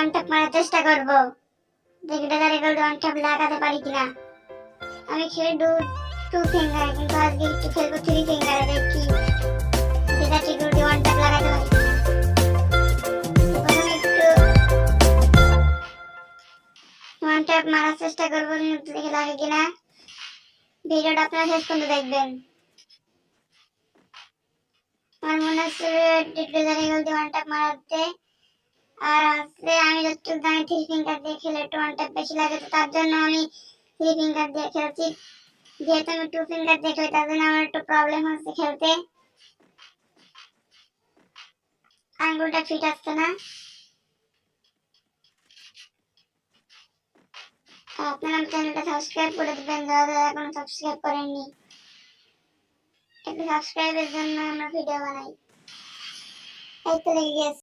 One tap মারার চেষ্টা করব, দেখি ডেজার্ট ইগল ওয়ান ট্যাপ লাগাতে পারি কিনা। আমি খেলে টু ফিঙ্গার, কিন্তু আজকে একটু খেলবো থ্রি ফিঙ্গারে, দেখি ডেজার্ট ইগল ওয়ান ট্যাপ লাগাতে পারি কিনা। প্রথমে একটু ওয়ান ট্যাপ মারার চেষ্টা করবো, দেখি লাগে কিনা। ভিডিওটা আপনারা শেষ পর্যন্ত দেখবেন। আমার মনে হচ্ছে ডেজার্ট ইগল ওয়ান ট্যাপ মারাতে, আর হচ্ছে আমি যতটুকু জানি থ্রি ফিঙ্গার দিয়ে খেলে একটু ওয়ান ট্যাপ বেশি লাগে, তো তার জন্য আমি থ্রি ফিঙ্গার দিয়ে খেলছি। যেহেতু আমি টু ফিঙ্গার দিয়ে খেলি, তার জন্য আমার একটু প্রবলেম হচ্ছে খেলতে, আঙ্গুলটা ফিট আসছে না। আপনারা আমার চ্যানেলটা সাবস্ক্রাইব করে দেবেন যারা যারা এখনো সাবস্ক্রাইব করেননি। একটু সাবস্ক্রাইবের জন্য আমরা ভিডিও বানাই। এই তো লেগে গেছে।